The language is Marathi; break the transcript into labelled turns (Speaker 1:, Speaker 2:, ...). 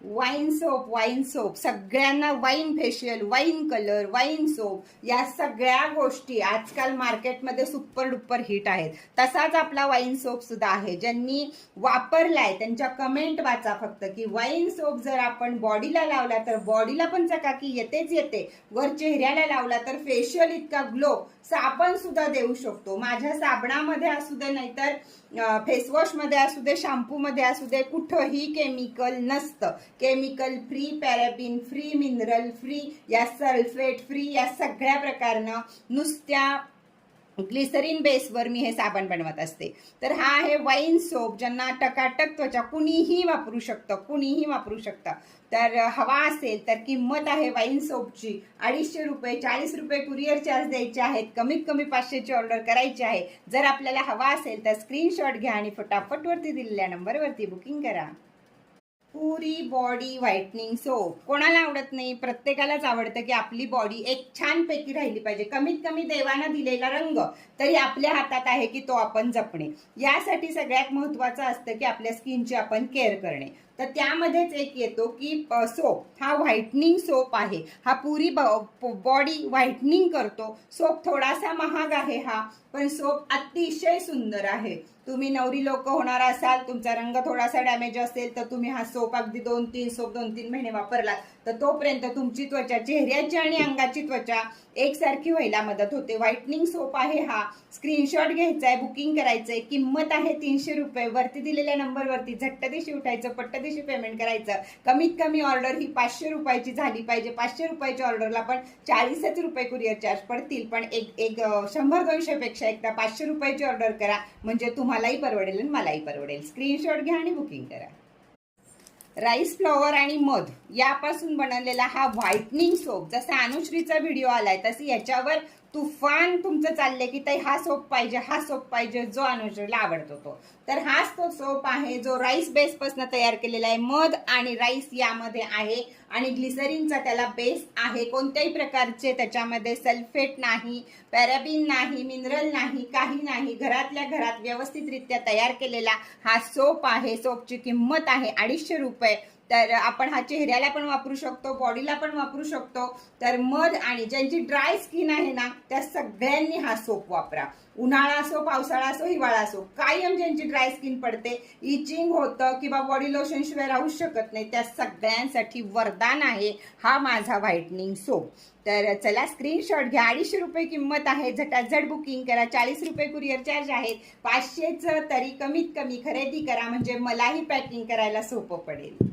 Speaker 1: वाईन सोप सगळ्यांना, wine facial, wine colour, wine soap या सगळ्या गोष्टी आजकाल मार्केटमध्ये सुपर डुपर हिट आहेत. तसाच आपला वाईन सोप सुद्धा आहे. ज्यांनी वापरलाय त्यांच्या कमेंट वाचा फक्त, की वाईन सोप जर आपण बॉडीला लावला तर बॉडीला पण चकाकी येतेच येते, वर चेहऱ्याला लावला तर फेशियल इतका ग्लो साबण सुद्धा देऊ शकतो. माझ्या साबणामध्ये असू दे, नाहीतर फेसवॉश मध्ये असू दे, शॅम्पू मध्ये असू दे, कुठंही केमिकल नसतं. Chemical free, paraben free, mineral free, या सल्फेट फ्री, या सगळ्या प्रकारनं नुसत्या ग्लिसरीन बेसवर मी हे साबण बनवत असते. तर हा आहे वाईन सोप. ज्यांना टकाटक त्वचा, कुणीही वापरू शकतं, कुणीही वापरू शकतं. तर हवा असेल तर किंमत आहे वाईन सोपची 250 रुपये, 40 रुपये कुरिअर चार्ज द्यायचे आहेत. कमीत कमी 500ची ऑर्डर करायची आहे. जर आपल्याला हवा असेल तर स्क्रीनशॉट घ्या आणि फटाफट वरती दिलेल्या नंबरवरती बुकिंग करा. पुरी बॉडी व्हाइटनिंग सोप कोणाला आवडत नाही? प्रत्येकालाच आवडतं की आपली बॉडी एक छानपैकी राहिली पाहिजे. कमीत कमी देवानं दिलेला रंग तरी आपल्या हातात आहे की तो आपण जपणे. यासाठी सगळ्यात महत्वाचं असतं की आपल्या स्किनची आपण केअर करणे. तर त्यामध्येच एक येतो की सोप हा व्हाइटनिंग सोप आहे. हा पुरी बॉडी व्हाइटनिंग करतो. सोप थोडासा महाग आहे हा, पण सोप अतिशय सुंदर आहे. तुम्ही नवरी लोक होणार असाल, तुमचा रंग थोडासा डॅमेज असेल तर तुम्ही हा सोप अगदी 2-3 सोप 2-3 महिने वापरलात तर तोपर्यंत तुमची त्वचा, चेहऱ्याची आणि अंगाची त्वचा एकसारखी व्हायला मदत होते. व्हाइटनिंग सोप आहे हा. स्क्रीनशॉट घ्यायचा आहे, बुकिंग करायचंय. किंमत आहे 300 रुपये. वरती दिलेल्या नंबरवरती झट्टदिशी उठायचं, पट्टदिशी पेमेंट करायचं. कमीत कमी ऑर्डर ही 500 रुपयाची झाली पाहिजे. 500 रुपयाच्या ऑर्डरला पण 40च रुपये कुरिअर चार्ज पडतील. पण एक 100-200 पेक्षा एकदा 500 रुपयाची ऑर्डर करा, म्हणजे तुम्हालाही परवडेल आणि मलाही परवडेल. स्क्रीनशॉट घ्या आणि बुकिंग करा. राईस फ्लॉवर आणि मध यापासून बनवलेला हा व्हाइटनिंग सोप, जसा अनुश्रीचा व्हिडिओ आलाय तसे याच्यावर तुफान तुमचं चाललंय की ताई हा सोप पाहिजे, हा सोप पाहिजे, जो अनुश्रीला आवडतो तो. तर हाच तो सोप आहे जो राईस बेस पासून तयार केलेला आहे. मध आणि राईस यामध्ये आहे आणि ग्लिसरीनचा त्याला बेस आहे. कोणत्याही प्रकारचे त्याच्यामध्ये सल्फेट नाही, पॅराबिन नाही, मिनरल नाही, काही नाही. घरातल्या घरात व्यवस्थितरित्या तयार केलेला हा सोप आहे. सोपची किंमत आहे 250 रुपये. तर आपण हा चेहऱ्याला पण वापरू शकतो, बॉडीला पण वापरू शकतो. तर मध आणि ज्यांची ड्राय स्किन आहे ना त्या सगळ्यांनी हा सोप वापरा. उन्हाळा असो, पावसाळा असो, हिवाळा असो, कायम ज्यांची ड्राय स्किन पडते, इचिंग होतं किंवा बॉडी लोशन शिवाय राहू शकत नाही, त्या सगळ्यांसाठी वरदान आहे हा माझा व्हाइटनिंग सोप. तर चला स्क्रीनशॉट घ्या. 250 रुपये किंमत आहे. झटाझट बुकिंग करा. 40 रुपये कुरिअर चार्ज आहेत. 500चं तरी कमीत कमी खरेदी करा, म्हणजे मलाही पॅकिंग करायला सोपं पडेल.